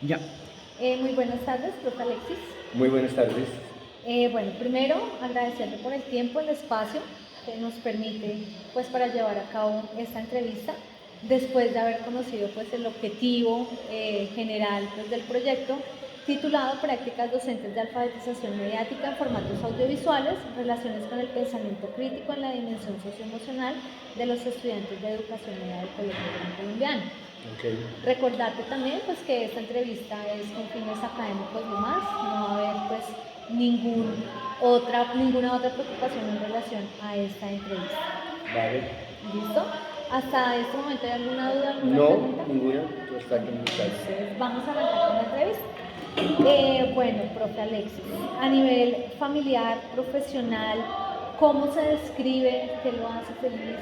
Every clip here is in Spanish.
Ya. Muy buenas tardes, profe Alexis. Muy buenas tardes. Bueno, primero agradecerle por el tiempo, el espacio que nos permite pues para llevar a cabo esta entrevista después de haber conocido pues el objetivo general pues, del proyecto titulado Prácticas docentes de alfabetización mediática en formatos audiovisuales, relaciones con el pensamiento crítico en la dimensión socioemocional de los estudiantes de educación media del Colegio Gran Colombiano. Okay. Recordarte también pues que esta entrevista es con fines académicos nomás, no va a haber pues ninguna otra preocupación en relación a esta entrevista. Vale. ¿Listo? ¿Hasta este momento hay alguna duda, alguna No, pregunta? ninguna. Tú estás aquí en mi casa. Entonces vamos a arrancar con la entrevista. Bueno, profe Alexis, a nivel familiar, profesional, ¿cómo se describe que lo hace feliz,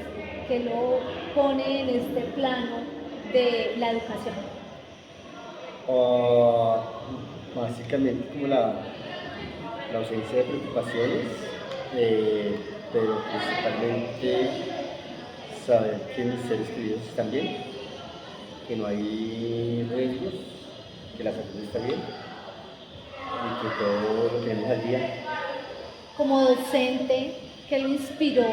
que lo pone en este plano de la educación? Básicamente como la ausencia de preocupaciones, pero principalmente saber que mis seres queridos están bien, que no hay riesgos, que la salud está bien y que todo lo tenemos al día. Como docente, ¿qué lo inspiró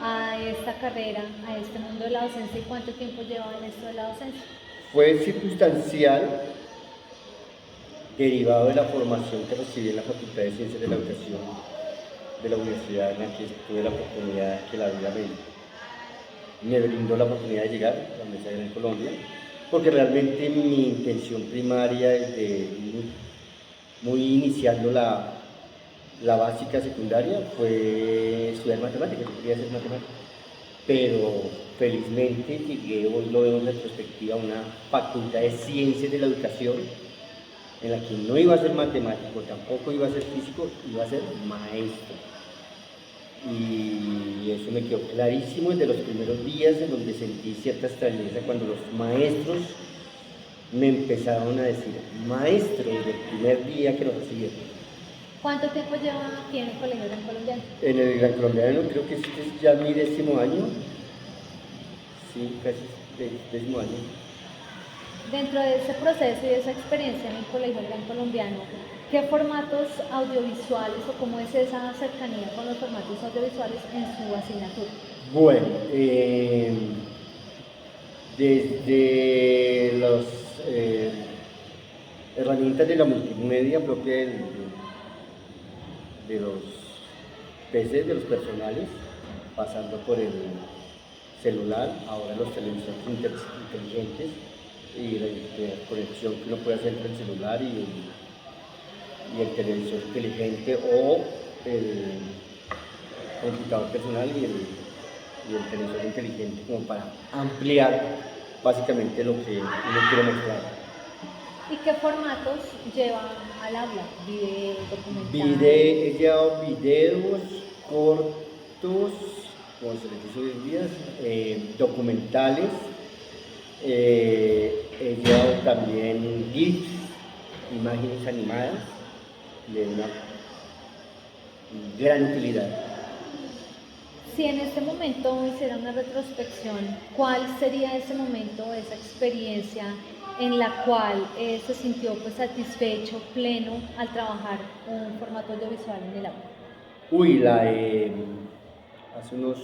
a esta carrera, a este mundo de la docencia y cuánto tiempo lleva en esto de la docencia? Fue circunstancial, derivado de la formación que recibí en la Facultad de Ciencias de la Educación de la universidad en la que tuve la oportunidad, que la vida me brindó la oportunidad de llegar a la Universidad de Colombia, porque realmente mi intención primaria desde muy iniciando la básica secundaria fue estudiar matemáticas, yo quería hacer matemáticas, pero felizmente llegué, hoy lo veo en retrospectiva, a una facultad de ciencias de la educación en la que no iba a ser matemático, tampoco iba a ser físico, iba a ser maestro. Y eso me quedó clarísimo desde los primeros días, en donde sentí cierta extrañeza cuando los maestros me empezaron a decir maestro desde el primer día que lo recibieron. ¿Cuánto tiempo lleva aquí en el Colegio Gran Colombiano? En el Gran Colombiano creo que este es ya mi 10º año, sí, casi 10º año. Dentro de ese proceso y de esa experiencia en el Colegio Gran Colombiano, ¿qué formatos audiovisuales o cómo es esa cercanía con los formatos audiovisuales en su asignatura? Bueno, desde las herramientas de la multimedia propia de los PCs, de los personales, pasando por el celular, ahora los televisores inteligentes y la conexión que uno puede hacer entre el celular y el televisor inteligente o el computador personal y el televisor inteligente, como para ampliar básicamente lo que uno quiere mostrar. ¿Y qué formatos lleva al aula? ¿Video, documental? He llevado videos cortos, como se les dice hoy en día, documentales, he llevado también GIFs, imágenes animadas, de una gran utilidad. Si en este momento hiciera una retrospección, ¿cuál sería ese momento, esa experiencia en la cual se sintió pues, satisfecho, pleno al trabajar un formato audiovisual en el aula? Uy, hace unos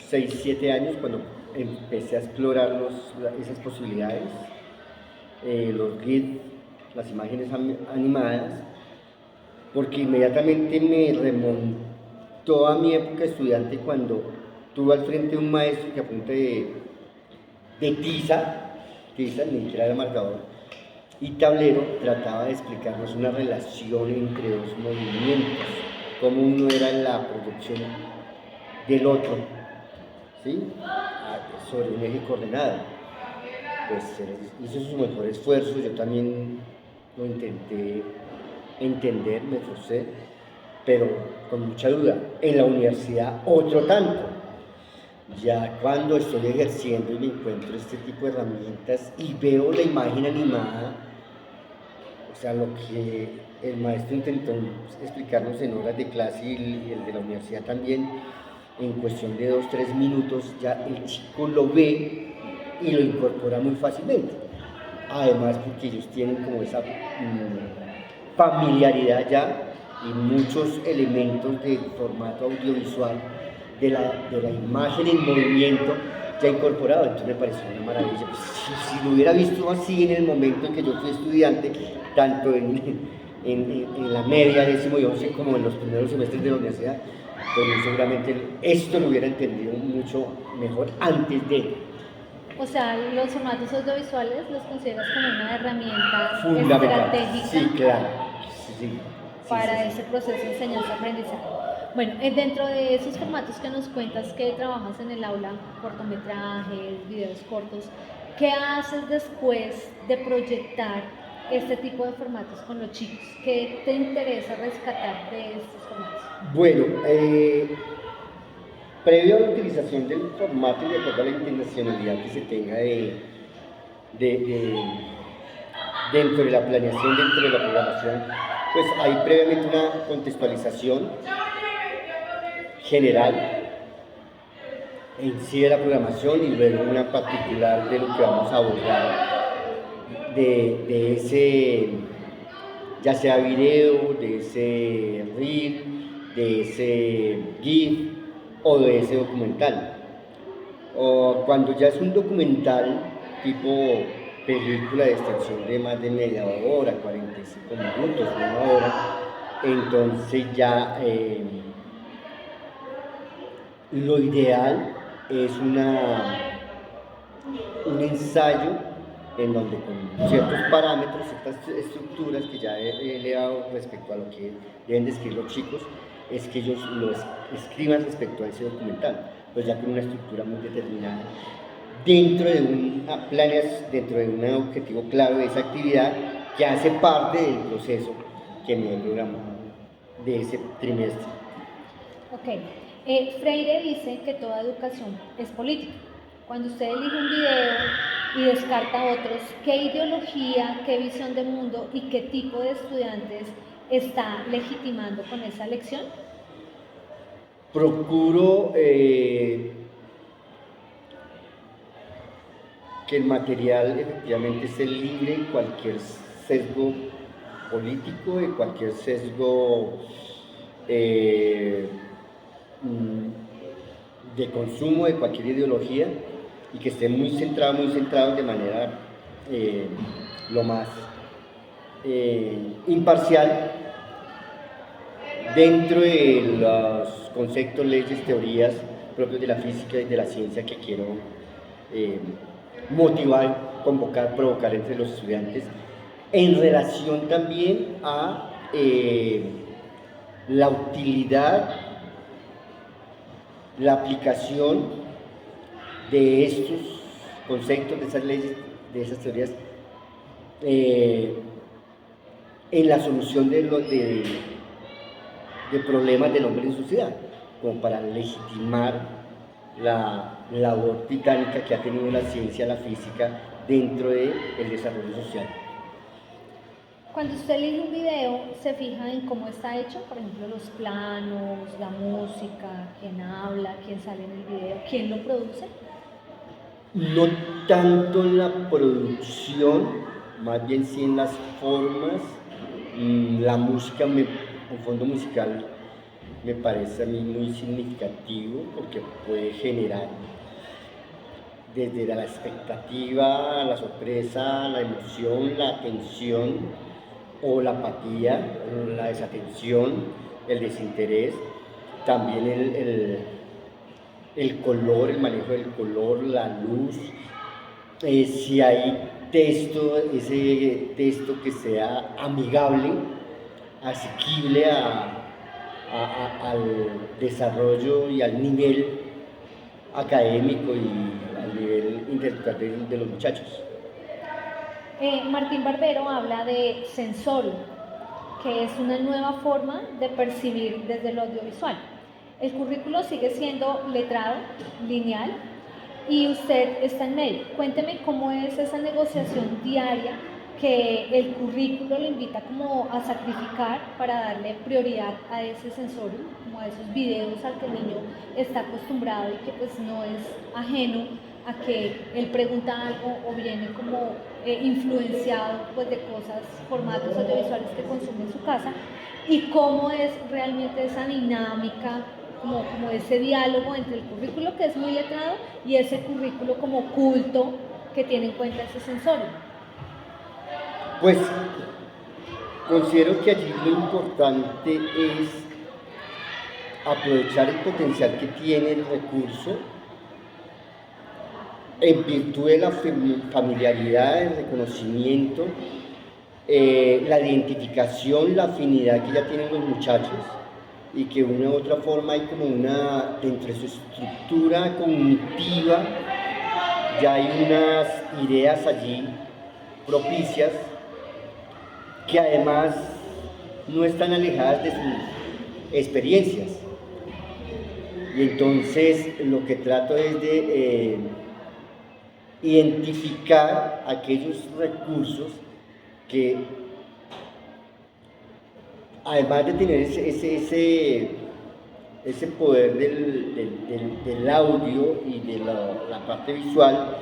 6, 7 años, cuando empecé a explorar esas posibilidades, los GIFs, las imágenes animadas, porque inmediatamente me remontó a mi época estudiante cuando tuve al frente un maestro que a punta de tiza, ni siquiera era marcador, y tablero, trataba de explicarnos una relación entre dos movimientos, cómo uno era la proyección del otro, ¿sí? Sobre un eje coordenado. Pues hizo su mejor esfuerzo, yo también lo intenté entender, me esforcé, pero con mucha duda. En la universidad otro tanto. Ya cuando estoy ejerciendo y me encuentro este tipo de herramientas y veo la imagen animada, o sea, lo que el maestro intentó explicarnos en horas de clase y el de la universidad también, en cuestión de 2, 3 minutos ya el chico lo ve y lo incorpora muy fácilmente. además porque ellos tienen como esa familiaridad ya y muchos elementos del formato audiovisual de la imagen en movimiento ya incorporado, entonces me pareció una maravilla. Pues, si lo hubiera visto así en el momento en que yo fui estudiante, tanto en la media, 10º y 11, como en los primeros semestres de la universidad, pues seguramente esto lo hubiera entendido mucho mejor antes de. O sea, los formatos audiovisuales los consideras como una herramienta Fundamental. estratégica. Sí, claro. Sí, Para sí. ese proceso de enseñanza-aprendizaje. Bueno, dentro de esos formatos que nos cuentas que trabajas en el aula, cortometrajes, videos cortos, ¿qué haces después de proyectar este tipo de formatos con los chicos? ¿Qué te interesa rescatar de estos formatos? Bueno, previo a la utilización del formato y de acuerdo a la internacionalidad que se tenga de- dentro de la planeación, dentro de la programación, pues hay previamente una contextualización general en sí de la programación y luego una particular de lo que vamos a abordar de ese, ya sea video, de ese reel, de ese GIF o de ese documental. O cuando ya es un documental tipo película de extensión de más de media hora, 45 minutos, una hora, entonces ya lo ideal es un ensayo en donde con ciertos parámetros, ciertas estructuras que ya he dado respecto a lo que deben de escribir los chicos, es que ellos lo escriban respecto a ese documental, pues ya con una estructura muy determinada, dentro de dentro de un objetivo claro de esa actividad que hace parte del proceso que me he programado de ese trimestre. Ok. Freire dice que toda educación es política. Cuando usted elige un video y descarta otros, ¿qué ideología, qué visión de mundo y qué tipo de estudiantes está legitimando con esa elección? Procuro que el material efectivamente esté libre de cualquier sesgo político, de cualquier sesgo de consumo, de cualquier ideología, y que esté muy centrado de manera lo más imparcial dentro de los conceptos, leyes, teorías propios de la física y de la ciencia que quiero motivar, convocar, provocar entre los estudiantes, en relación también a la utilidad, la aplicación de estos conceptos, de esas leyes, de esas teorías, en la solución de problemas del hombre en sociedad, como para legitimar la labor titánica que ha tenido la ciencia, la física, dentro del desarrollo social. Cuando usted elige un video, ¿se fija en cómo está hecho? Por ejemplo, los planos, la música, quién habla, quién sale en el video, quién lo produce. No tanto en la producción, más bien sí en las formas. La música, el fondo musical me parece a mí muy significativo porque puede generar desde la expectativa, la sorpresa, la emoción, la atención o la apatía, la desatención, el desinterés, también el color, el manejo del color, la luz, si hay texto, ese texto que sea amigable, asequible al desarrollo y al nivel académico y al nivel intelectual de los muchachos. Martín Barbero habla de sensorio, que es una nueva forma de percibir desde lo audiovisual. El currículo sigue siendo letrado, lineal, y usted está en medio. Cuénteme cómo es esa negociación diaria que el currículo le invita como a sacrificar para darle prioridad a ese sensorio, como a esos videos al que el niño está acostumbrado y que pues no es ajeno a que él pregunta algo o viene como influenciado pues de cosas, formatos audiovisuales que consume en su casa, y cómo es realmente esa dinámica, como ese diálogo entre el currículo que es muy letrado y ese currículo como culto que tiene en cuenta ese sensorio. Pues considero que allí lo importante es aprovechar el potencial que tiene el recurso en virtud de la familiaridad, el reconocimiento, la identificación, la afinidad que ya tienen los muchachos, y que de una u otra forma hay como dentro de su estructura cognitiva, ya hay unas ideas allí propicias que además no están alejadas de sus experiencias. Y entonces lo que trato es de identificar aquellos recursos que, además de tener ese poder del audio y de la parte visual,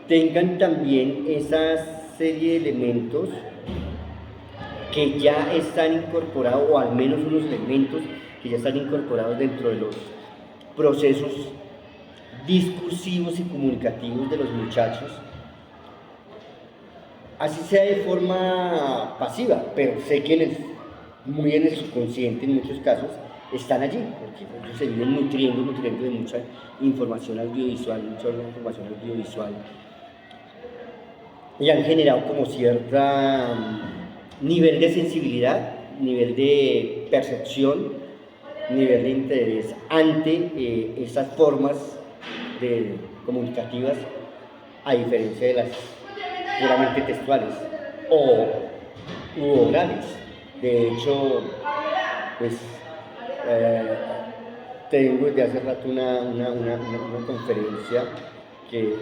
tengan también esa serie de elementos que ya están incorporados, o al menos unos elementos que ya están incorporados dentro de los procesos discursivos y comunicativos de los muchachos, así sea de forma pasiva, pero sé que muy en el subconsciente en muchos casos están allí, porque ellos se vienen nutriendo de mucha información audiovisual, y han generado como cierta nivel de sensibilidad, nivel de percepción, nivel de interés ante esas formas comunicativas, a diferencia de las puramente textuales u orales. De hecho, pues tengo desde hace rato una conferencia que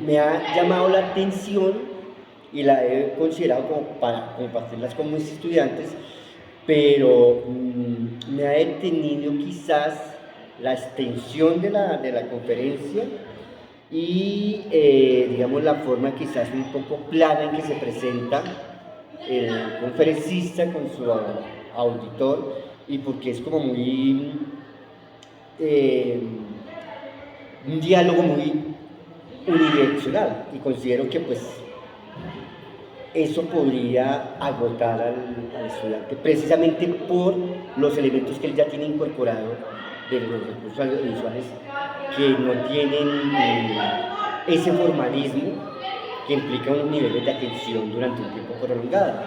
me ha llamado la atención y la he considerado como para compartirlas con mis estudiantes, pero me ha detenido quizás la extensión de la conferencia y digamos la forma quizás un poco plana en que se presenta el conferencista con su auditor, y porque es como muy un diálogo muy unidireccional, y considero que pues eso podría agotar al estudiante, precisamente por los elementos que él ya tiene incorporado de los recursos audiovisuales, que no tienen ese formalismo que implica unos niveles de atención durante un tiempo prolongado,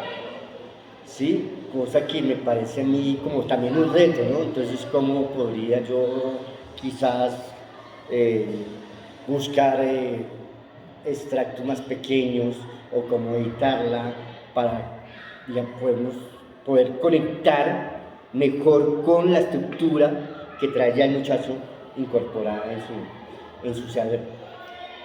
¿sí? Cosa que me parece a mí como también un reto, ¿no? Entonces, ¿cómo podría yo quizás buscar extractos más pequeños, o cómo editarla para, digamos, poder conectar mejor con la estructura que trae ya el muchacho incorporada en su saber?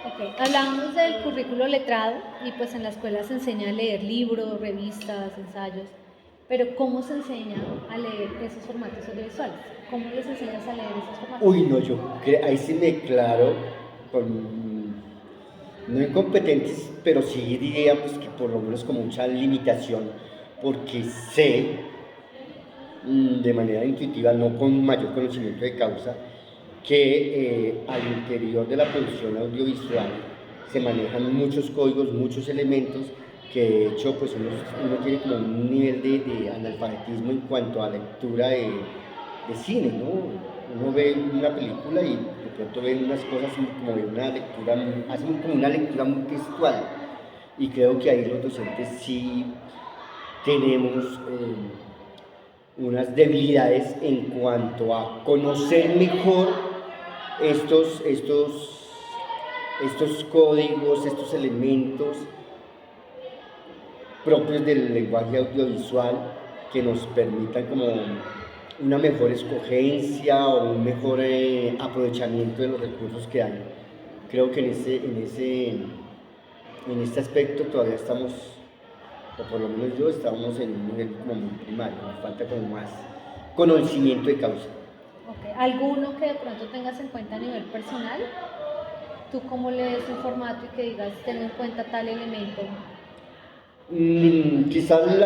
Ok, hablábamos del currículo letrado y pues en la escuela se enseña a leer libros, revistas, ensayos, pero ¿cómo se enseña a leer esos formatos audiovisuales? ¿Cómo les enseñas a leer esos formatos? Uy, no, ahí sí me declaro no incompetentes, pero sí diría pues que por lo menos con mucha limitación, porque sé de manera intuitiva, no con mayor conocimiento de causa, que al interior de la producción audiovisual se manejan muchos códigos, muchos elementos, que de hecho pues uno tiene como un nivel de analfabetismo en cuanto a lectura de cine, ¿no? Uno ve una película y de pronto ve unas cosas como de una lectura, hacen como una lectura muy textual, y creo que ahí los docentes sí tenemos unas debilidades en cuanto a conocer mejor estos códigos, estos elementos propios del lenguaje audiovisual, que nos permitan como una mejor escogencia o un mejor aprovechamiento de los recursos que hay. Creo que en este aspecto todavía estamos, o por lo menos yo, estamos en un nivel como muy primario, nos falta como más conocimiento de causa. Okay. ¿Alguno que de pronto tengas en cuenta a nivel personal? ¿Tú cómo lees un formato y que digas, ten en cuenta tal elemento? Quizás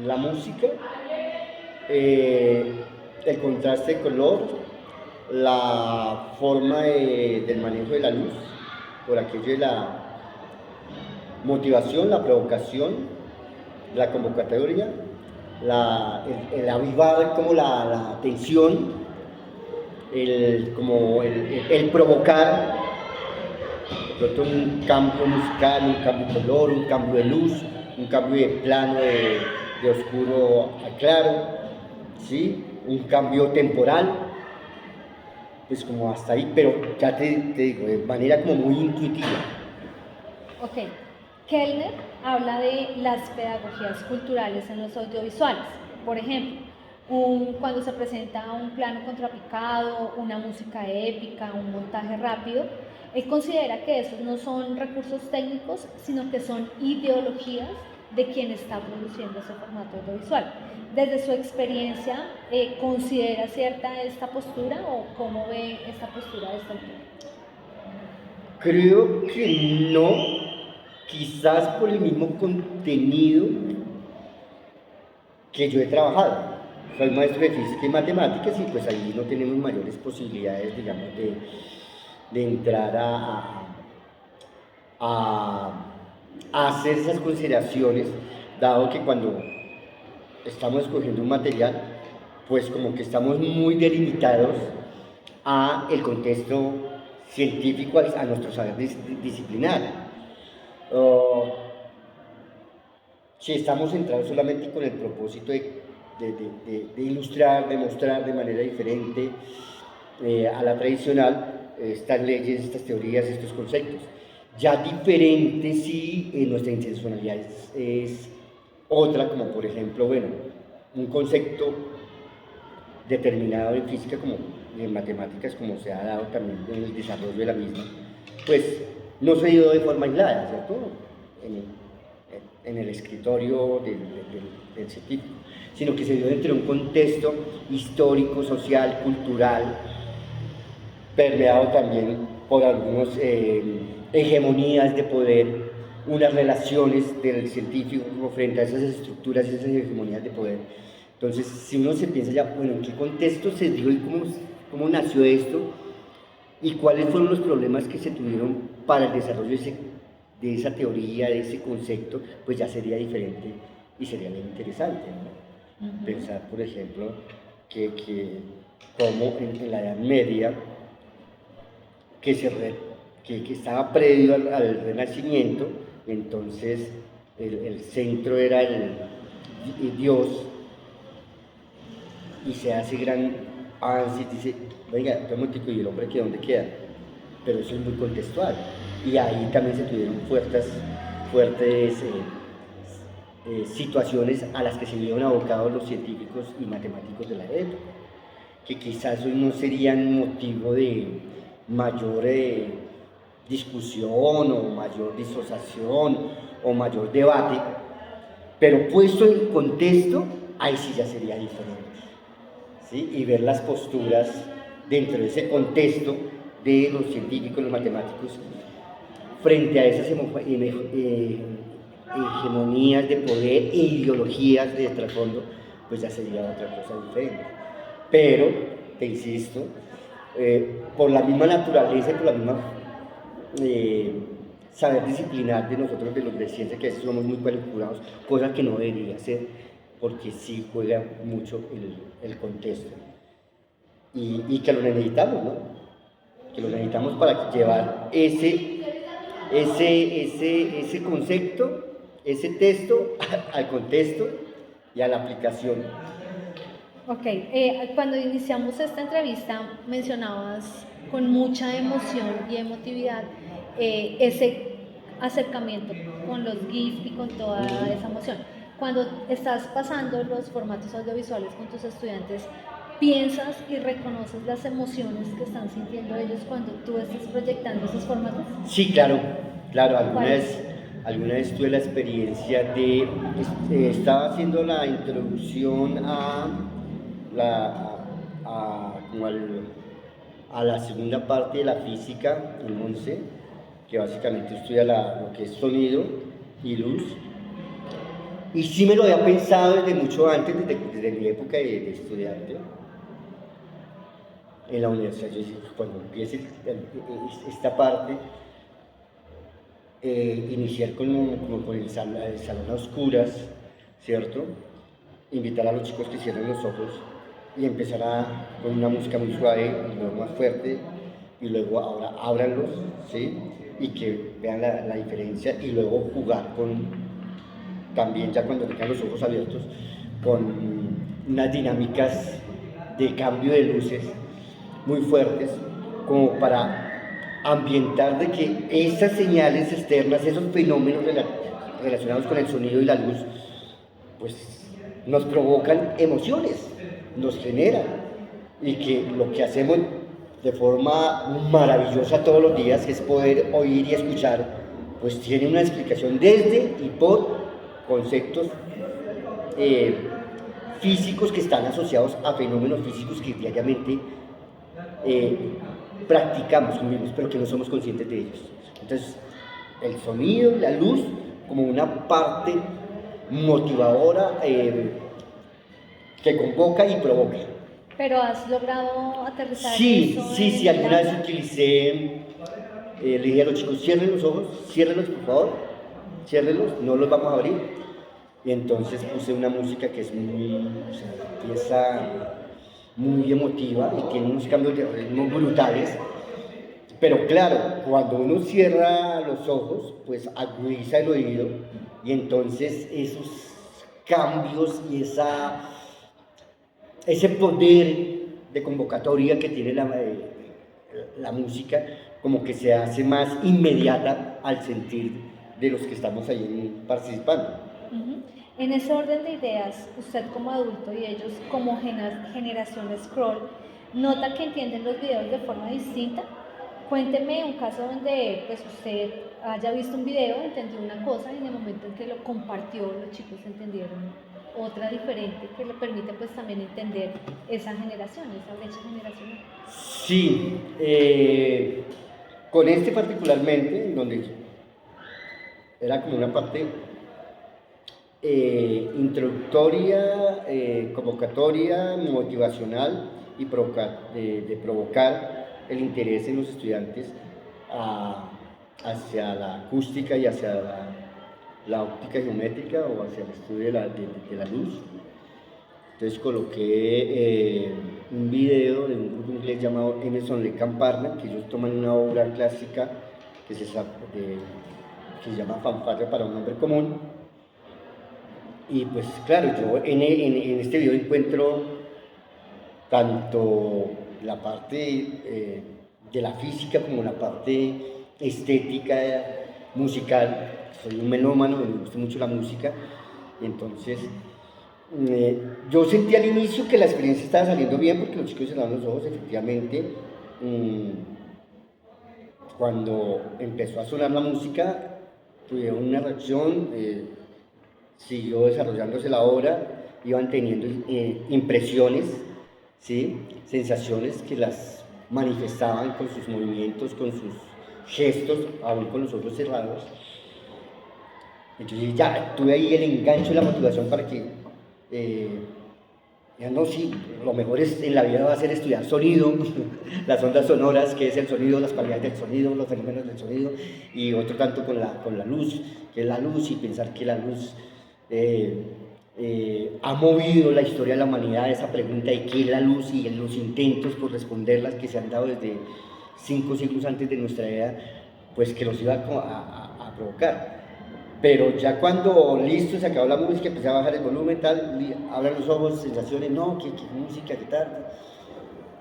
la música, eh, el contraste de color, la forma del manejo de la luz, por aquello de la motivación, la provocación, la convocatoria, el avivar como la atención, el provocar de pronto un cambio musical, un cambio de color, un cambio de luz, un cambio de plano de oscuro a claro, ¿sí? Un cambio temporal, pues como hasta ahí, pero ya te digo, de manera como muy intuitiva. Ok. Kellner habla de las pedagogías culturales en los audiovisuales. Por ejemplo, cuando se presenta un plano contrapicado, una música épica, un montaje rápido, él considera que esos no son recursos técnicos, sino que son ideologías de quien está produciendo ese formato audiovisual. Desde su experiencia, ¿considera cierta esta postura o cómo ve esta postura de esta altura? Creo que no, quizás por el mismo contenido que yo he trabajado. Soy maestro de física y matemáticas y pues ahí no tenemos mayores posibilidades, digamos, de entrar a hacer esas consideraciones, dado que cuando estamos escogiendo un material, pues como que estamos muy delimitados a el contexto científico, a nuestro saber disciplinar. Si estamos centrados solamente con el propósito de ilustrar, de mostrar de manera diferente a la tradicional estas leyes, estas teorías, estos conceptos. Ya diferente si nuestra intencionalidad es otra, como por ejemplo, bueno, un concepto determinado en física como en matemáticas, como se ha dado también en el desarrollo de la misma, pues no se dio de forma aislada, ¿cierto? En el escritorio del científico, sino que se dio dentro de un contexto histórico, social, cultural, permeado también por algunas hegemonías de poder, unas relaciones del científico frente a esas estructuras y esas hegemonías de poder. Entonces, si uno se piensa ya, bueno, ¿en qué contexto se dio y cómo nació esto? ¿Y cuáles fueron los problemas que se tuvieron para el desarrollo de esa teoría, de ese concepto? Pues ya sería diferente y sería bien interesante, ¿no? Pensar, por ejemplo, que como en la Edad Media, que estaba previo al Renacimiento, entonces el centro era el Dios, y se hace gran avance y dice, venga, ¿y el hombre que dónde queda? Pero eso es muy contextual, y ahí también se tuvieron fuertes situaciones a las que se vieron abocados los científicos y matemáticos de la época, que quizás hoy no serían motivo de mayor discusión o mayor disociación o mayor debate, pero puesto en contexto, ahí sí ya sería diferente, ¿sí? Y ver las posturas dentro de ese contexto de los científicos, los matemáticos, frente a esas hegemonías de poder e ideologías de trasfondo, pues ya sería otra cosa diferente. Pero, te insisto, por la misma naturaleza y por la misma saber disciplinar de nosotros, de los de ciencia, que a veces somos muy cualificados, cosa que no debería ser, porque sí juega mucho el contexto. Y que lo necesitamos, ¿no? Que lo necesitamos para llevar ese concepto, ese texto al contexto y a la aplicación. Ok, cuando iniciamos esta entrevista mencionabas con mucha emoción y emotividad ese acercamiento con los GIF y con toda esa emoción. Cuando estás pasando los formatos audiovisuales con tus estudiantes, ¿piensas y reconoces las emociones que están sintiendo ellos cuando tú estás proyectando esos formatos? Sí, claro, alguna vez tuve la experiencia de, estaba haciendo la introducción a la segunda parte de la física en 11, que básicamente estudia lo que es sonido y luz. Y sí me lo había pensado desde mucho antes, desde mi época de estudiante en la universidad. Yo decía, cuando empiece esta parte, iniciar con el salón a oscuras, ¿cierto? Invitar a los chicos que cierren los ojos y empezar con una música muy suave y luego más fuerte y luego ahora ábranlos, ¿sí? Y que vean la diferencia y luego jugar también ya cuando tengan los ojos abiertos, con unas dinámicas de cambio de luces muy fuertes, como para ambientar de que esas señales externas, esos fenómenos relacionados con el sonido y la luz, pues nos provocan emociones, nos generan, y que lo que hacemos de forma maravillosa todos los días, que es poder oír y escuchar, pues tiene una explicación desde y por conceptos físicos que están asociados a fenómenos físicos que diariamente practicamos, pero que no somos conscientes de ellos. Entonces, el sonido y la luz como una parte motivadora que convoca y provoca. ¿Pero has logrado aterrizar Sí, eso? sí, alguna vez utilicé, le dije a los chicos, cierren los ojos, ciérrenlos por favor, ciérrenlos, no los vamos a abrir. Y entonces puse una música que es muy, empieza muy emotiva y tiene unos cambios de ritmo brutales. Pero claro, cuando uno cierra los ojos, pues agudiza el oído y entonces esos cambios y ese poder de convocatoria que tiene la música, como que se hace más inmediata al sentir de los que estamos ahí participando. En ese orden de ideas, usted como adulto y ellos como generación scroll, ¿nota que entienden los videos de forma distinta? Cuénteme un caso donde pues, usted haya visto un video, entendió una cosa y en el momento en que lo compartió los chicos entendieron otra diferente que le permite pues también entender esa generación, esa brecha generacional. Sí, con este particularmente, donde era como una parte introductoria, convocatoria, motivacional y de provocar el interés en los estudiantes hacia la acústica y hacia la óptica geométrica o hacia el estudio de la luz. Entonces coloqué un video de un grupo inglés llamado Emerson Lake and Partners, que ellos toman una obra clásica que se llama Fanfarria para un hombre común. Y pues claro, yo en este video encuentro tanto la parte de la física como la parte estética, musical. Soy un melómano, me gusta mucho la música, entonces yo sentí al inicio que la experiencia estaba saliendo bien porque los chicos cerraron los ojos, efectivamente. Cuando empezó a sonar la música, tuvieron una reacción, siguió desarrollándose la obra, iban teniendo impresiones, ¿sí? Sensaciones que las manifestaban con sus movimientos, con sus gestos, aún con los ojos cerrados. Entonces ya tuve ahí el enganche, la motivación para que ya no, sí, lo mejor en la vida va a ser estudiar sonido, las ondas sonoras, que es el sonido, las cualidades del sonido, los fenómenos del sonido, y otro tanto con la luz, que es la luz, y pensar que la luz ha movido la historia de la humanidad, esa pregunta de qué es la luz y los intentos por responderlas que se han dado desde 5 siglos antes de nuestra era, pues que los iba a provocar. Pero ya cuando listo, se acabó la música, empecé a bajar el volumen, tal, abran los ojos, sensaciones, no, qué música, qué tal.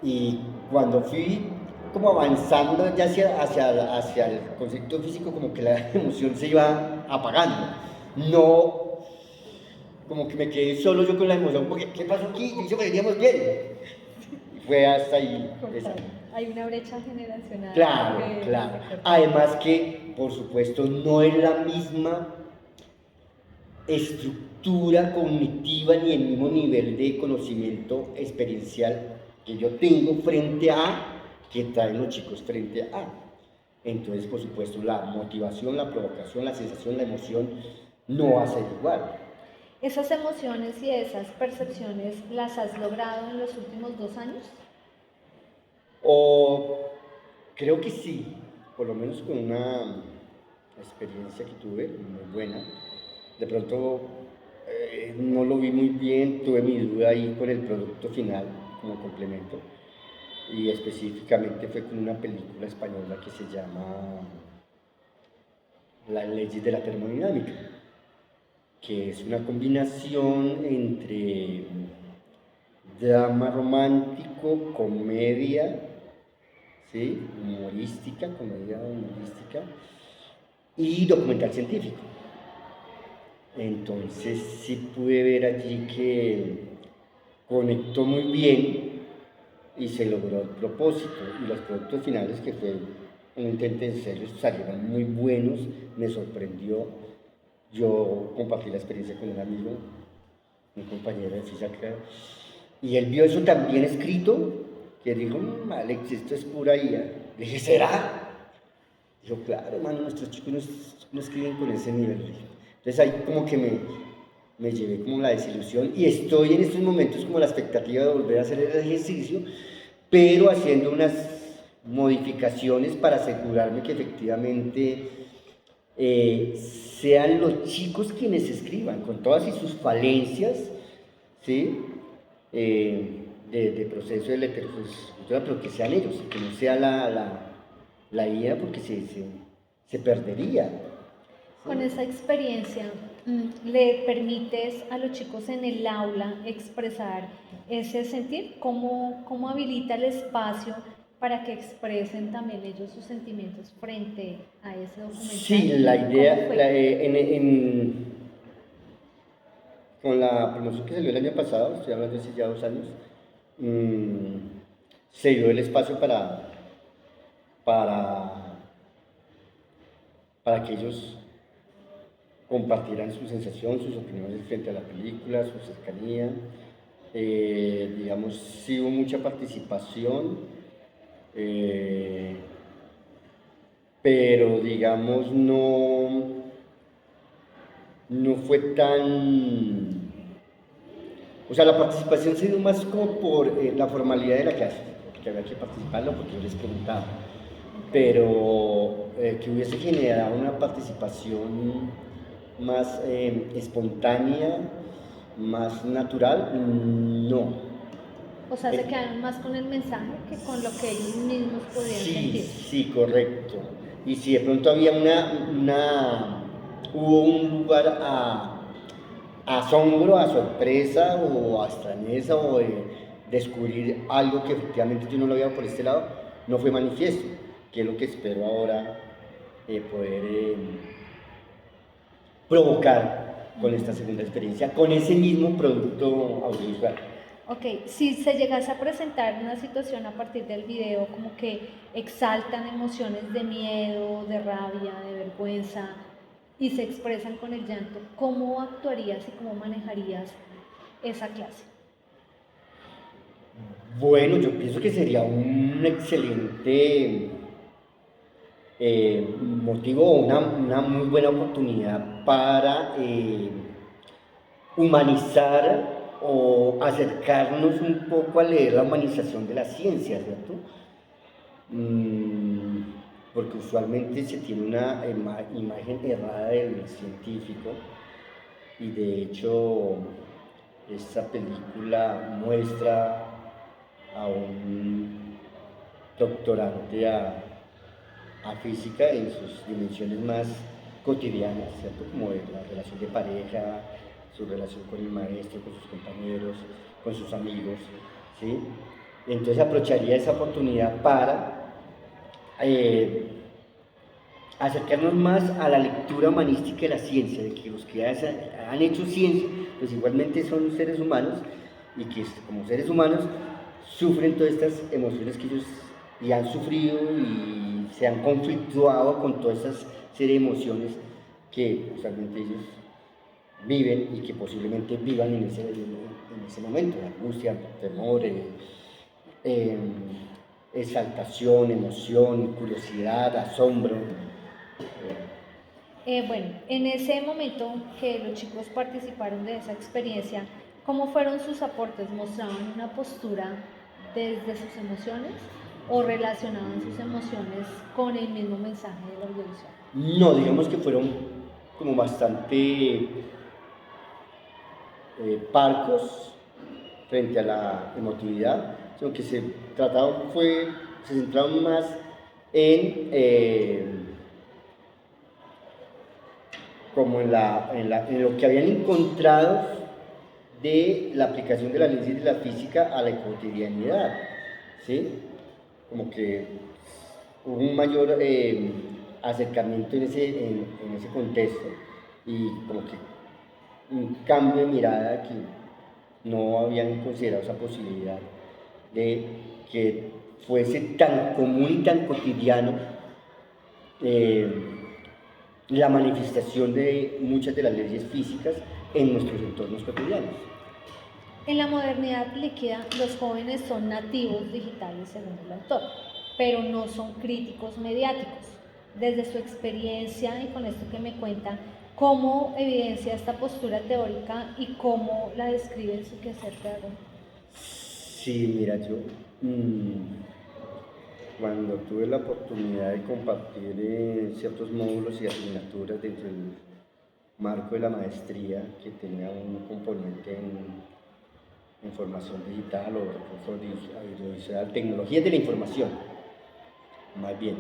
Y cuando fui como avanzando ya hacia el concepto físico, como que la emoción se iba apagando. No, como que me quedé solo yo con la emoción, porque ¿qué pasó aquí? Dice que veníamos bien. Y fue hasta ahí. Hay una brecha generacional. Claro. Además que, por supuesto, no es la misma estructura cognitiva ni el mismo nivel de conocimiento experiencial que yo tengo frente a que traen los chicos frente a. Entonces, por supuesto, la motivación, la provocación, la sensación, la emoción no va a ser igual. ¿Esas emociones y esas percepciones las has logrado en los últimos 2 años? O creo que sí, por lo menos con una experiencia que tuve muy buena. De pronto no lo vi muy bien, tuve mi duda ahí con el producto final como complemento y específicamente fue con una película española que se llama Las leyes de la termodinámica, que es una combinación entre drama romántico, comedia, ¿sí? Comedia humorística y documental científico. Entonces sí pude ver allí que conectó muy bien y se logró el propósito. Y los productos finales, que fue un intento en serio, salieron muy buenos, me sorprendió. Yo compartí la experiencia con un amigo, un compañero de física, y él vio eso tan bien escrito que dijo, Alex, esto es pura IA. Le dije, ¿será? Dijo, claro, hermano, nuestros chicos no escriben con ese nivel. Entonces ahí como que me llevé como la desilusión y estoy en estos momentos como la expectativa de volver a hacer el ejercicio, pero haciendo unas modificaciones para asegurarme que efectivamente sean los chicos quienes escriban, con todas y sus falencias, ¿sí? De proceso de lectoescritura, pero que sean ellos, que no sea la IA, porque se perdería. Con esa experiencia, ¿le permites a los chicos en el aula expresar ese sentir? ¿Cómo habilita el espacio para que expresen también ellos sus sentimientos frente a ese documental? Sí, la idea, con la promoción que salió el año pasado, estoy hablando de hace ya 2 años, se dio el espacio para, para que ellos compartieran su sensación, sus opiniones frente a la película, su cercanía. Digamos, sí hubo mucha participación, pero digamos no fue tan... O sea, la participación se dio más como por la formalidad de la clase, que había que participarlo porque yo les preguntaba, pero que hubiese generado una participación más espontánea, más natural, no. O sea, se quedaron más con el mensaje que con lo que ellos mismos podían sentir. Sí, correcto. Y si de pronto había hubo un lugar a asombro, a sorpresa o a extrañeza o de descubrir algo que efectivamente yo no lo había por este lado, no fue manifiesto, que es lo que espero ahora poder provocar con esta segunda experiencia, con ese mismo producto audiovisual. Ok, si se llegase a presentar una situación a partir del video como que exaltan emociones de miedo, de rabia, de vergüenza y se expresan con el llanto, ¿cómo actuarías y cómo manejarías esa clase? Bueno, yo pienso que sería un excelente motivo, una muy buena oportunidad para humanizar o acercarnos un poco a leer la humanización de la ciencia, ¿cierto? Porque usualmente se tiene una imagen errada del científico y de hecho esta película muestra a un doctorante a física en sus dimensiones más cotidianas, ¿cierto? Como de la relación de pareja, su relación con el maestro, con sus compañeros, con sus amigos, ¿sí? Entonces aprovecharía esa oportunidad para acercarnos más a la lectura humanística de la ciencia, de que los que han hecho ciencia, pues igualmente son seres humanos y que como seres humanos sufren todas estas emociones que ellos y han sufrido y se han conflictuado con todas esas serie de emociones que usualmente ellos viven y que posiblemente vivan en ese momento, angustia, temor, exaltación, emoción, curiosidad, asombro. Bueno, en ese momento que los chicos participaron de esa experiencia, ¿cómo fueron sus aportes? ¿Mostraban una postura desde sus emociones o relacionaban sus emociones con el mismo mensaje del audiovisual? No, digamos que fueron como bastante parcos frente a la emotividad, sino que se centraron más en como en lo que habían encontrado de la aplicación de las leyes de la física a la cotidianidad, ¿sí? Como que hubo un mayor acercamiento en ese contexto y como que un cambio de mirada que no habían considerado esa posibilidad de que fuese tan común y tan cotidiano eh, la manifestación de muchas de las leyes físicas en nuestros entornos cotidianos. En la modernidad líquida, los jóvenes son nativos digitales según el autor, pero no son críticos mediáticos. Desde su experiencia y con esto que me cuenta, ¿cómo evidencia esta postura teórica y cómo la describe en su quehacer pedagógico? Sí, mira, yo cuando tuve la oportunidad de compartir ciertos módulos y asignaturas dentro del marco de la maestría que tenía un componente en formación digital o recursos audiovisual, tecnologías de la información, más bien,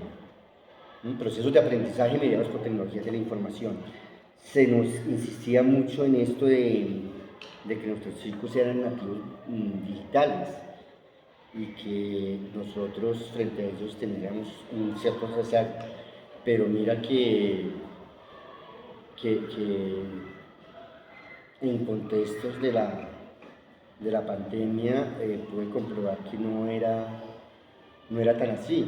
procesos de aprendizaje mediados por tecnologías de la información. Se nos insistía mucho en esto de que nuestros chicos eran nativos digitales y que nosotros frente a ellos tendríamos un cierto rezago. Pero mira que en contextos de la pandemia pude comprobar que no era tan así,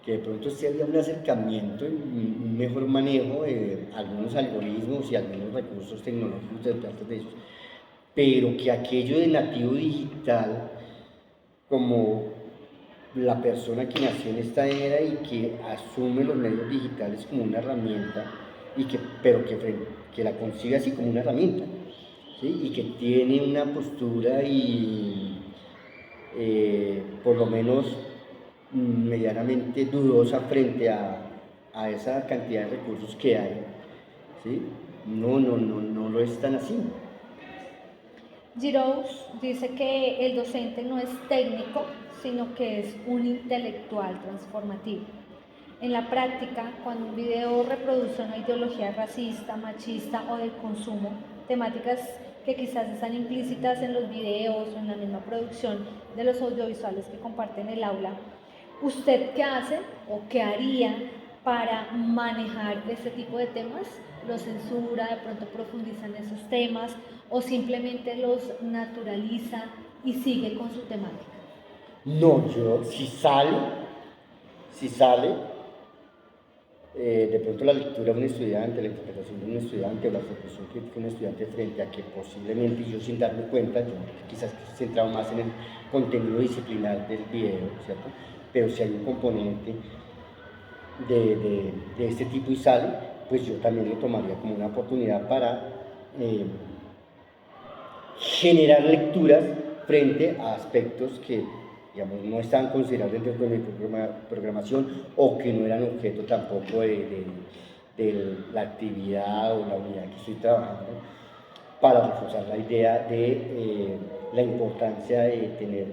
que de pronto sí había un acercamiento y un mejor manejo de algunos algoritmos y algunos recursos tecnológicos de parte de ellos, pero que aquello de nativo digital, como la persona que nació en esta era y que asume los medios digitales como una herramienta, pero que la concibe así como una herramienta, ¿sí? Y que tiene una postura y por lo menos medianamente dudosa frente a esa cantidad de recursos que hay, ¿sí? No lo es tan así. Giroux dice que el docente no es técnico, sino que es un intelectual transformativo. En la práctica, cuando un video reproduce una ideología racista, machista o de consumo, temáticas que quizás están implícitas en los videos o en la misma producción de los audiovisuales que comparten el aula, ¿usted qué hace o qué haría para manejar este tipo de temas? ¿Lo censura, de pronto profundiza en esos temas o simplemente los naturaliza y sigue con su temática? No, yo, si sale, de pronto la lectura de un estudiante, la interpretación de un estudiante o la reflexión crítica de un estudiante frente a que posiblemente yo sin darme cuenta, yo quizás centrado más en el contenido disciplinar del video, ¿cierto? Pero si hay un componente de este tipo y sale, pues yo también lo tomaría como una oportunidad para generar lecturas frente a aspectos que, digamos, no estaban considerados dentro de mi programación o que no eran objeto tampoco de la actividad o la unidad que estoy trabajando, para reforzar la idea de la importancia de tener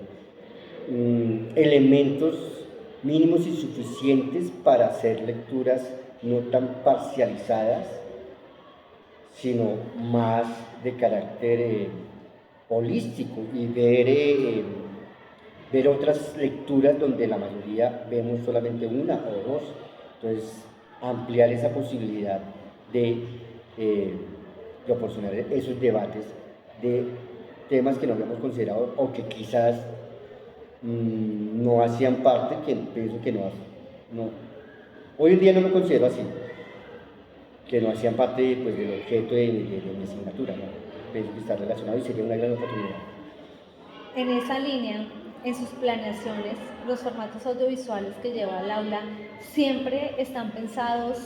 elementos mínimos y suficientes para hacer lecturas no tan parcializadas, sino más de carácter holístico y ver otras lecturas donde la mayoría vemos solamente una o dos. Entonces, ampliar esa posibilidad de proporcionar esos debates de temas que no habíamos considerado o que quizás no hacían parte, que pienso que no. Hoy en día no me considero así, que no hacían parte pues, del objeto de mi asignatura, ¿no? Pienso que está relacionado y sería una gran oportunidad. En esa línea, en sus planeaciones, los formatos audiovisuales que lleva al aula siempre están pensados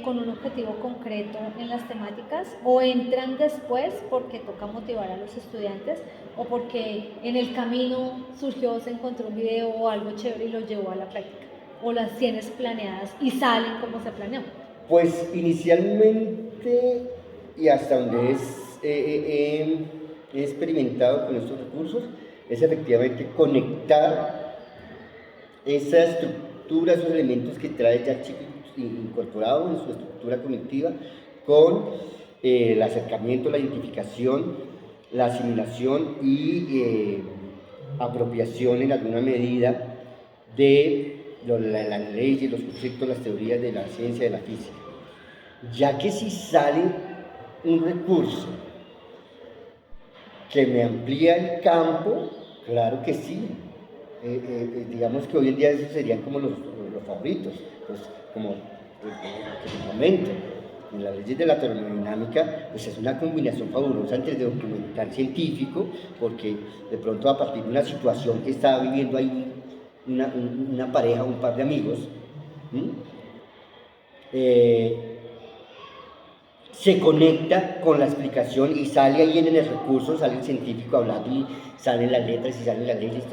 con un objetivo concreto en las temáticas, o entran después porque toca motivar a los estudiantes o porque en el camino surgió, se encontró un video o algo chévere y lo llevó a la práctica, o las tienes planeadas y salen como se planeó? Pues inicialmente y hasta donde he experimentado con estos recursos es efectivamente conectar esa estructura, esos elementos que trae ya el chico incorporado en su estructura cognitiva con el acercamiento, la identificación, la asimilación y apropiación en alguna medida de las leyes, los conceptos, las teorías de la ciencia, de la física. Ya que si sale un recurso que me amplía el campo, claro que sí. Digamos que hoy en día esos serían como los favoritos, pues como que te comento. En las leyes de la termodinámica, pues es una combinación fabulosa entre el documental científico, porque de pronto a partir de una situación que estaba viviendo ahí una pareja, un par de amigos, se conecta con la explicación y sale ahí en el recurso, sale el científico hablando y salen las letras y salen las leyes,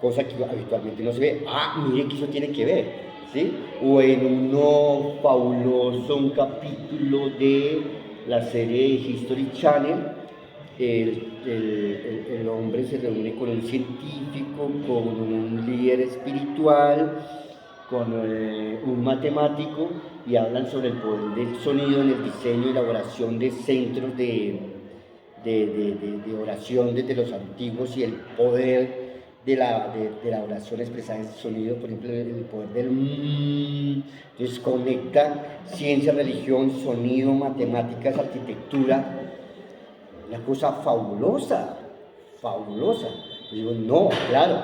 cosa que habitualmente no se ve. Mire que eso tiene que ver, ¿sí? O en uno fabuloso, un capítulo de la serie de History Channel, el hombre se reúne con un científico, con un líder espiritual, con un matemático, y hablan sobre el poder del sonido en el diseño y elaboración de centros de oración desde los antiguos, y el poder de la oración expresada en sonido, por ejemplo, el poder del entonces conecta ciencia, religión, sonido, matemáticas, arquitectura, una cosa fabulosa, fabulosa. Yo digo, no, claro,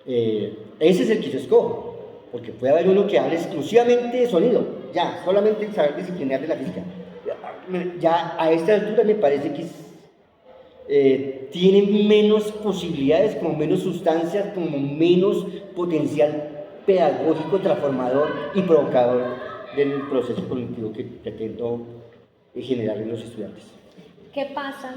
ese es el que yo escojo, porque puede haber uno que hable exclusivamente de sonido, ya, solamente el saber disciplinar de la física. Ya a esta altura me parece que tiene menos posibilidades, como menos sustancias, como menos potencial pedagógico, transformador y provocador del proceso cognitivo que pretendo generar en los estudiantes. ¿Qué pasa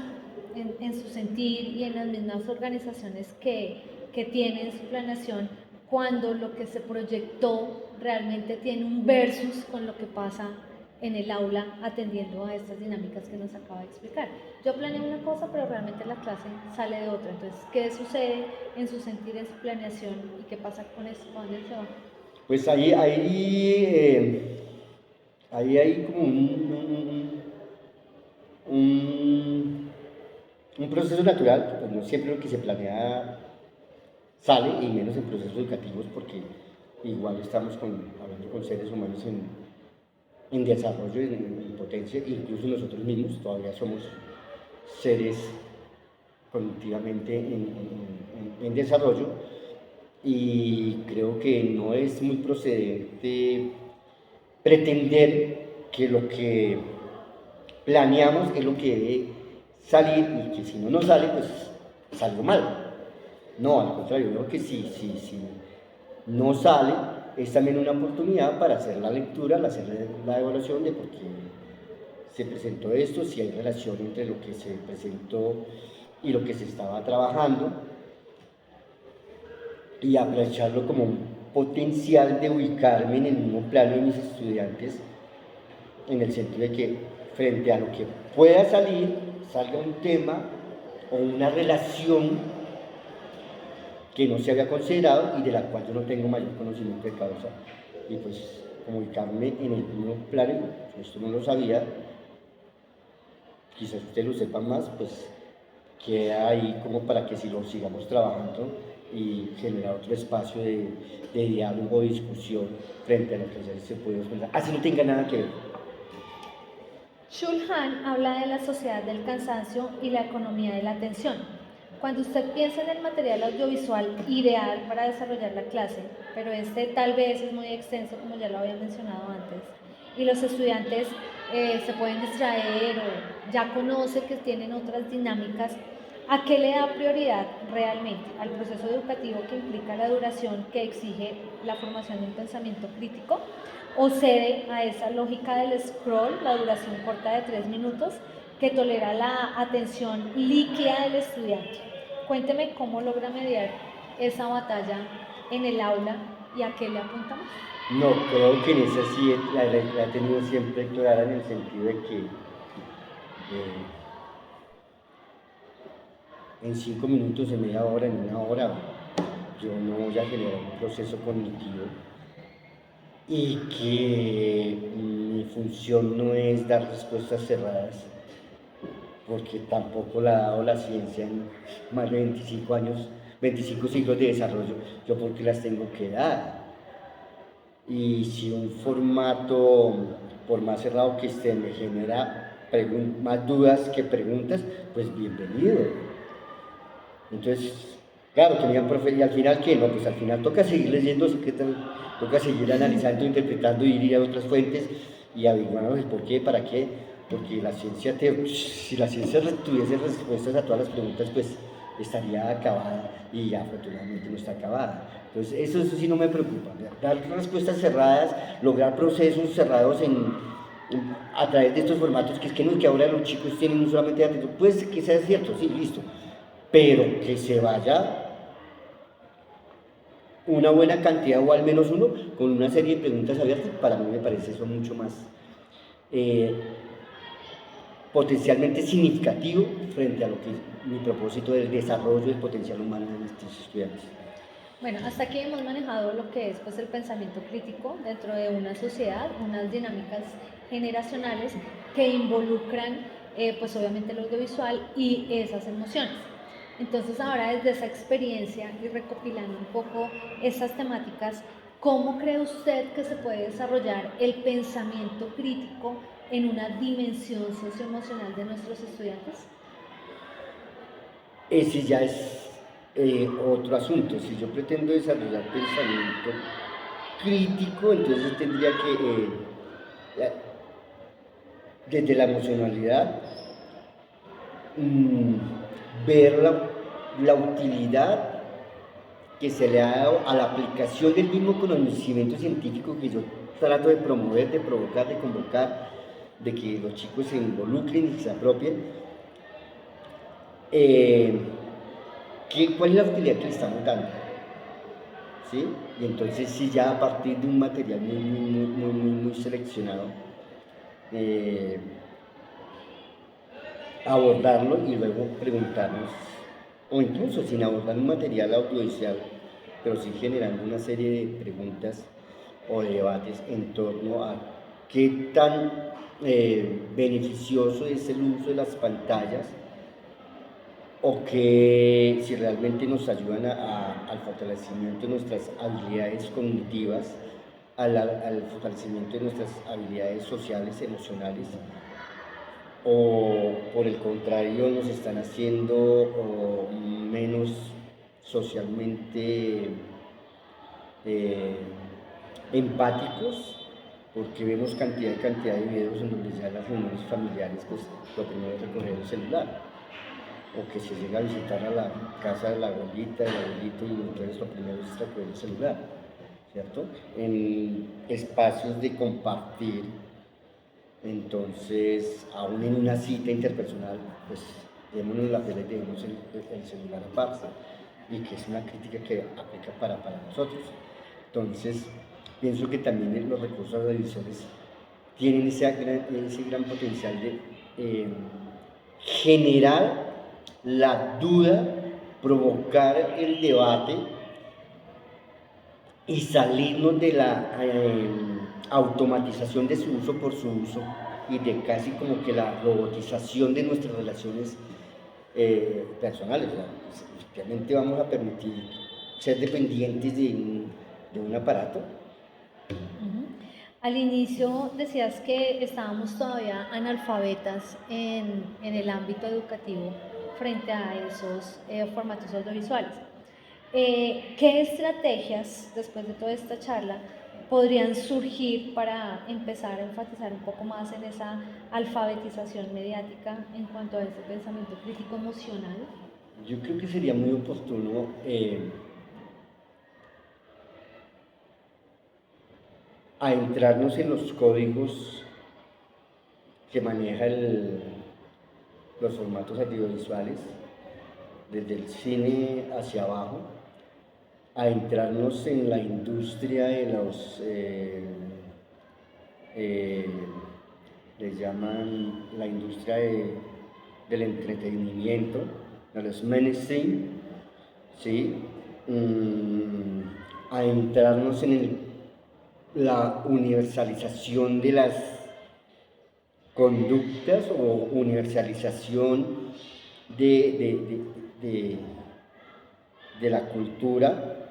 en su sentir y en las mismas organizaciones que tienen su planeación cuando lo que se proyectó realmente tiene un versus con lo que pasa en el aula atendiendo a estas dinámicas que nos acaba de explicar? Yo planeé una cosa, pero realmente la clase sale de otra. Entonces, ¿qué sucede en su sentir, en su planeación, y qué pasa con eso? ¿Dónde se va? Pues ahí hay como un proceso natural, pues no siempre lo que se planea sale, y menos en procesos educativos, porque igual estamos hablando con seres humanos en desarrollo, en potencia, incluso nosotros mismos todavía somos seres cognitivamente en desarrollo, y creo que no es muy procedente pretender que lo que planeamos es lo que debe salir, y que si no sale, pues salgo mal. No, al contrario, creo que si no sale, es también una oportunidad para hacer la lectura, hacer la evaluación de por qué se presentó esto, si hay relación entre lo que se presentó y lo que se estaba trabajando, y aprovecharlo como un potencial de ubicarme en el mismo plano de mis estudiantes, en el sentido de que frente a lo que pueda salir, salga un tema o una relación que no se había considerado y de la cual yo no tengo mayor conocimiento de causa, y pues como ubicarme en el mismo plano. Esto no lo sabía, quizás ustedes lo sepan más, pues queda ahí como para que si lo sigamos trabajando y generar otro espacio de diálogo o discusión frente a lo que se puede pensar, así no tenga nada que ver. Shulhan habla de la sociedad del cansancio y la economía de la atención. Cuando usted piensa en el material audiovisual ideal para desarrollar la clase, pero este tal vez es muy extenso, como ya lo había mencionado antes, y los estudiantes se pueden distraer o ya conoce que tienen otras dinámicas, ¿A qué le da prioridad realmente? ¿Al proceso educativo que implica la duración que exige la formación de un pensamiento crítico? ¿O cede a esa lógica del scroll, la duración corta de 3 minutos, que tolera la atención líquida del estudiante? Cuénteme cómo logra mediar esa batalla en el aula y a qué le apuntamos. No, creo que en esa sí la he tenido siempre clara en el sentido de que en 5 minutos, en media hora, en una hora, yo no voy a generar un proceso cognitivo y que mi función no es dar respuestas cerradas, porque tampoco la ha dado la ciencia en más de 25 años, 25 siglos de desarrollo, yo porque las tengo que dar. Y si un formato, por más cerrado que esté, me genera más dudas que preguntas, pues bienvenido. Entonces, claro, que me digan, profe, ¿y al final qué? No, pues al final toca seguir leyendo, toca seguir analizando, interpretando, ir a otras fuentes y averiguando el por qué, para qué, porque la ciencia, si la ciencia tuviese respuestas a todas las preguntas, pues estaría acabada y ya afortunadamente no está acabada. Entonces, eso sí no me preocupa, dar respuestas cerradas, lograr procesos cerrados a través de estos formatos, que es que no es que ahora los chicos tienen solamente atención, pues que sea cierto, sí, listo, pero que se vaya una buena cantidad o al menos uno con una serie de preguntas abiertas, para mí me parece eso mucho más eh, potencialmente significativo frente a lo que es mi propósito del desarrollo del potencial humano de nuestros estudiantes. Bueno, hasta aquí hemos manejado lo que es pues, el pensamiento crítico dentro de una sociedad, unas dinámicas generacionales que involucran pues obviamente el audiovisual y esas emociones. Entonces ahora desde esa experiencia y recopilando un poco esas temáticas, ¿cómo cree usted que se puede desarrollar el pensamiento crítico en una dimensión socioemocional de nuestros estudiantes? Ese ya es otro asunto. Si yo pretendo desarrollar pensamiento crítico, entonces tendría que, desde la emocionalidad, ver la utilidad que se le ha dado a la aplicación del mismo conocimiento científico que yo trato de promover, de provocar, de convocar, de que los chicos se involucren y se apropien. ¿Cuál es la utilidad que le estamos dando? ¿Sí? Y entonces sí, ya a partir de un material muy seleccionado, abordarlo y luego preguntarnos, o incluso sin abordar un material audiovisual, pero sí generando una serie de preguntas o de debates en torno a qué tan beneficioso es el uso de las pantallas, o que si realmente nos ayudan al fortalecimiento de nuestras habilidades cognitivas, al fortalecimiento de nuestras habilidades sociales, emocionales, o por el contrario nos están haciendo menos socialmente empáticos, porque vemos cantidad de videos en donde ya las reuniones familiares, pues lo primero es recoger el celular, o que se llega a visitar a la casa de la abuelita, del abuelito, y entonces lo primero es recoger el celular, ¿cierto? En espacios de compartir. Entonces, aún en una cita interpersonal, pues démonos la pena y dejemos el celular aparte, y que es una crítica que aplica para nosotros. Entonces, pienso que también los recursos audiovisuales tienen ese gran potencial de generar la duda, provocar el debate y salirnos de la automatización de su uso por su uso y de casi como que la robotización de nuestras relaciones personales. O sea, pues, efectivamente vamos a permitir ser dependientes de un aparato. Al inicio decías que estábamos todavía analfabetas en el ámbito educativo frente a esos formatos audiovisuales. ¿Qué estrategias, después de toda esta charla, podrían surgir para empezar a enfatizar un poco más en esa alfabetización mediática en cuanto a ese pensamiento crítico emocional? Yo creo que sería muy oportuno adentrarnos en los códigos que maneja los formatos audiovisuales, desde el cine hacia abajo, adentrarnos en la industria de los, eh, les llaman la industria del entretenimiento, de los mainstream, ¿sí? Adentrarnos en la universalización de las conductas o universalización de la cultura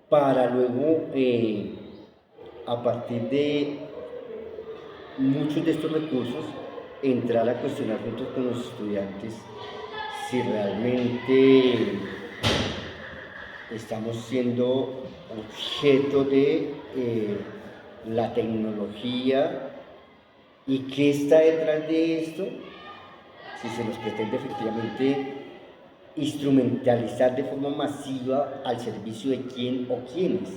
para luego, a partir de muchos de estos recursos, entrar a cuestionar junto con los estudiantes si realmente estamos siendo objeto de la tecnología y qué está detrás de esto, si se nos pretende efectivamente instrumentalizar de forma masiva al servicio de quién o quiénes.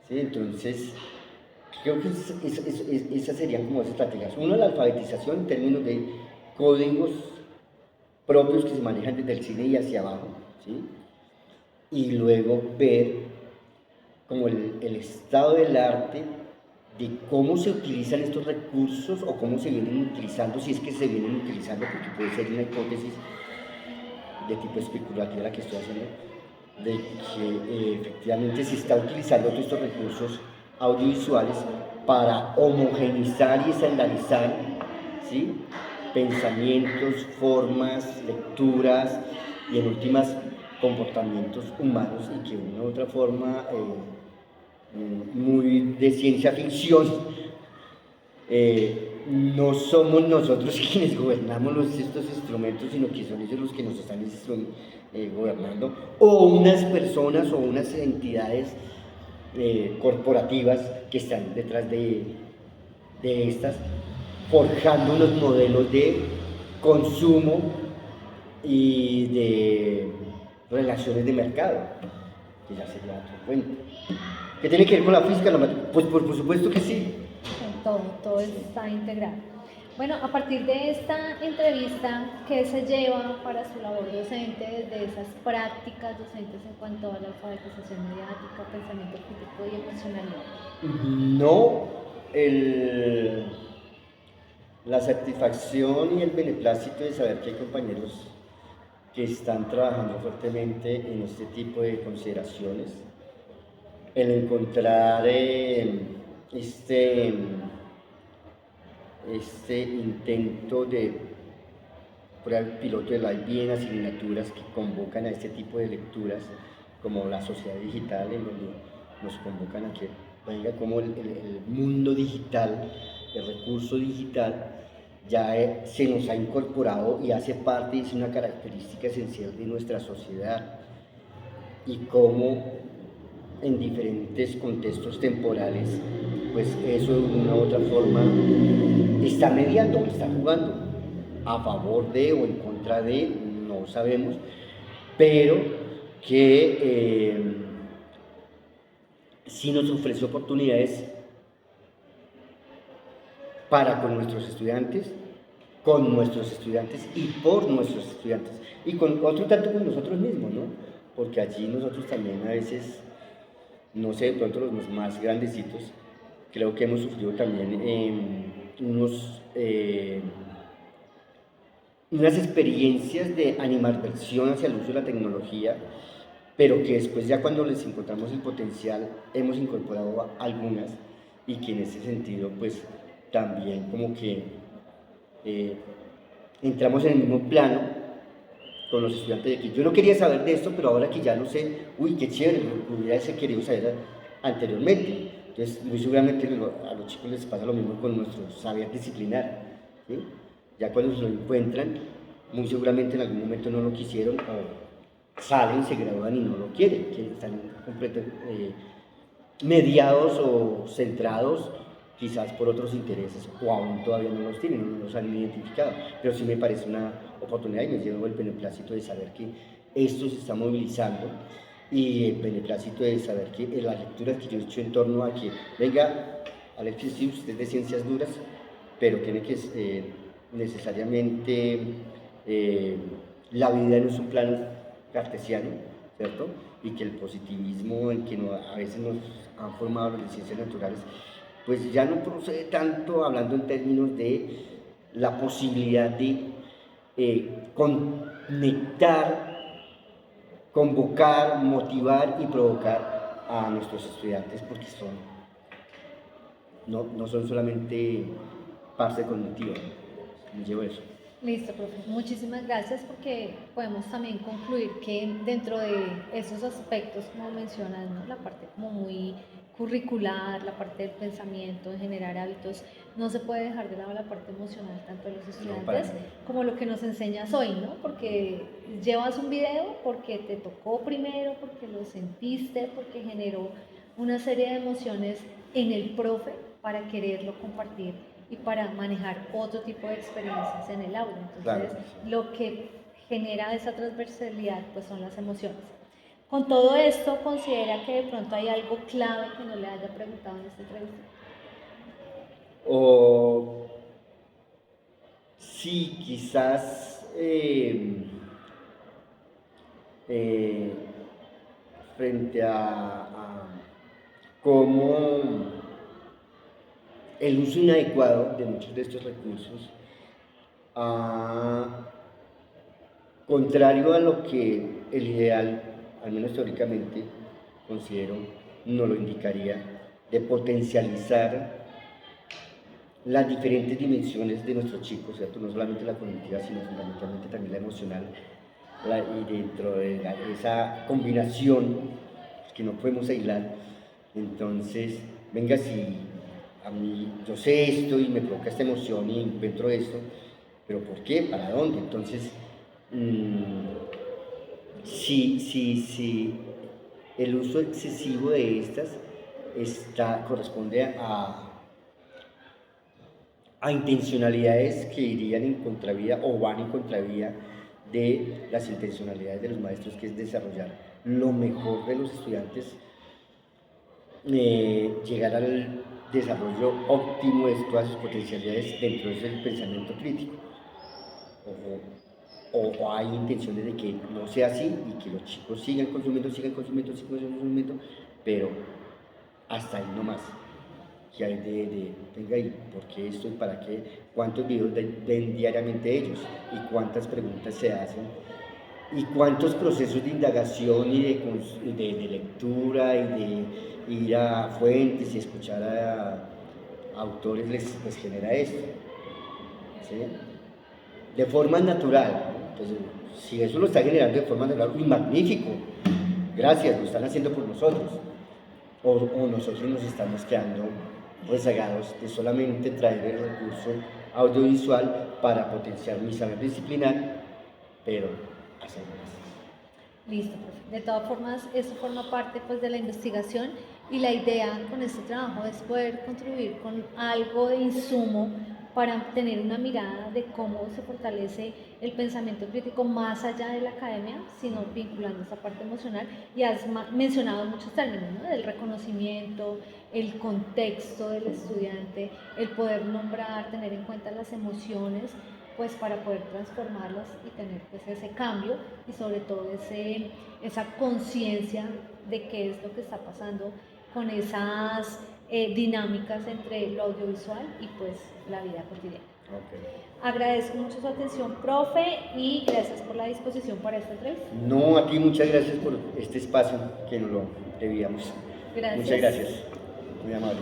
¿Sí? Entonces, creo que esas serían como las estrategias. Uno, la alfabetización en términos de códigos propios que se manejan desde el cine y hacia abajo, ¿sí? Y luego ver como el estado del arte, de cómo se utilizan estos recursos o cómo se vienen utilizando, si es que se vienen utilizando, porque puede ser una hipótesis de tipo especulativa la que estoy haciendo, de que efectivamente se está utilizando todos estos recursos audiovisuales para homogeneizar y estandarizar, ¿sí? Pensamientos, formas, lecturas y en últimas comportamientos humanos, y que de una u otra forma muy de ciencia ficción, no somos nosotros quienes gobernamos estos instrumentos, sino que son ellos los que nos están gobernando, o unas personas o unas entidades corporativas que están detrás de estas, forjando unos modelos de consumo y de relaciones de mercado, que ya sería otro cuento. ¿Qué tiene que ver con la física? Pues por supuesto que sí. Todo está integrado. Bueno, a partir de esta entrevista, ¿qué se lleva para su labor docente desde esas prácticas docentes en cuanto a la alfabetización mediática, pensamiento crítico y emocionalidad? No, la satisfacción y el beneplácito de saber que hay compañeros que están trabajando fuertemente en este tipo de consideraciones, el encontrar este intento de prueba piloto de la IB en asignaturas que convocan a este tipo de lecturas, como la sociedad digital, en donde nos convocan a que venga como el mundo digital, el recurso digital, ya se nos ha incorporado y hace parte, es una característica esencial de nuestra sociedad, y cómo en diferentes contextos temporales, pues eso de una u otra forma está mediando, está jugando a favor de o en contra de, no sabemos, pero que sí nos ofrece oportunidades para con nuestros estudiantes y por nuestros estudiantes, y con otro tanto con nosotros mismos, ¿no? Porque allí nosotros también a veces, no sé, de pronto los más grandecitos, creo que hemos sufrido también unas experiencias de animadversión hacia el uso de la tecnología, pero que después ya cuando les encontramos el potencial hemos incorporado algunas, y que en ese sentido pues también como que entramos en el mismo plano con los estudiantes de que yo no quería saber de esto, pero ahora que ya lo sé, uy, qué chévere, lo hubiera querido saber anteriormente. Entonces, muy seguramente a los chicos les pasa lo mismo con nuestro saber disciplinar, ¿sí? Ya cuando se lo encuentran, muy seguramente en algún momento no lo quisieron, o salen, se gradúan y no lo quieren, que están completamente mediados o centrados quizás por otros intereses o aún todavía no los tienen, no los han identificado, pero sí me parece una oportunidad y me llevo el beneplácito de saber que esto se está movilizando y el beneplácito de saber que las lecturas que yo he hecho en torno a que, venga, Alexis, sí, usted es de ciencias duras, pero tiene que necesariamente, la vida no es un plan cartesiano, ¿cierto? Y que el positivismo en que a veces nos han formado los de ciencias naturales, pues ya no procede tanto hablando en términos de la posibilidad de conectar, convocar, motivar y provocar a nuestros estudiantes, porque no son solamente parte cognitiva. Me llevo eso. Listo, profe. Muchísimas gracias porque podemos también concluir que dentro de esos aspectos, como mencionas, ¿no? La parte como muy curricular, la parte del pensamiento, de generar hábitos, no se puede dejar de lado la parte emocional tanto de los estudiantes como lo que nos enseñas hoy, ¿no? Porque llevas un video porque te tocó primero, porque lo sentiste, porque generó una serie de emociones en el profe para quererlo compartir y para manejar otro tipo de experiencias en el aula. Entonces, claro, lo que genera esa transversalidad pues son las emociones. Con todo esto, ¿considera que de pronto hay algo clave que no le haya preguntado en esta entrevista? O sí, quizás frente a cómo el uso inadecuado de muchos de estos recursos, contrario a lo que el ideal, al menos teóricamente, considero, no lo indicaría, de potencializar las diferentes dimensiones de nuestros chicos, ¿cierto? No solamente la cognitiva, sino fundamentalmente también la emocional, y dentro de esa combinación que no podemos aislar. Entonces, venga, si a mí yo sé esto y me provoca esta emoción y encuentro esto, pero ¿por qué? ¿Para dónde? Entonces, si el uso excesivo de estas corresponde a intencionalidades que irían en contravía o van en contravía de las intencionalidades de los maestros, que es desarrollar lo mejor de los estudiantes, llegar al desarrollo óptimo de todas sus potencialidades dentro del pensamiento crítico. O hay intenciones de que no sea así y que los chicos sigan consumiendo, pero hasta ahí no más. ¿Qué hay venga, y por qué esto y para qué? ¿Cuántos videos ven diariamente ellos? ¿Y cuántas preguntas se hacen? ¿Y cuántos procesos de indagación y de lectura y de ir a fuentes y escuchar a autores les genera esto? ¿Sí? De forma natural. Entonces, si eso lo está generando de forma natural, ¡uy, magnífico! Gracias, lo están haciendo por nosotros. O nosotros nos estamos quedando rezagados de solamente traer el recurso audiovisual para potenciar mi saber disciplinar, pero hacer más. Listo, profe. De todas formas, eso forma parte pues de la investigación y la idea con este trabajo es poder contribuir con algo de insumo para tener una mirada de cómo se fortalece el pensamiento crítico más allá de la academia, sino vinculando esa parte emocional. Y has mencionado muchos términos, ¿no? Del reconocimiento, el contexto del estudiante, el poder nombrar, tener en cuenta las emociones, pues para poder transformarlas y tener pues ese cambio y sobre todo esa conciencia de qué es lo que está pasando con esas dinámicas entre lo audiovisual y pues la vida cotidiana. Okay. Agradezco mucho su atención, profe, y gracias por la disposición para esta entrevista. No, a ti muchas gracias por este espacio que nos lo debíamos. Gracias. Muchas gracias, muy amable.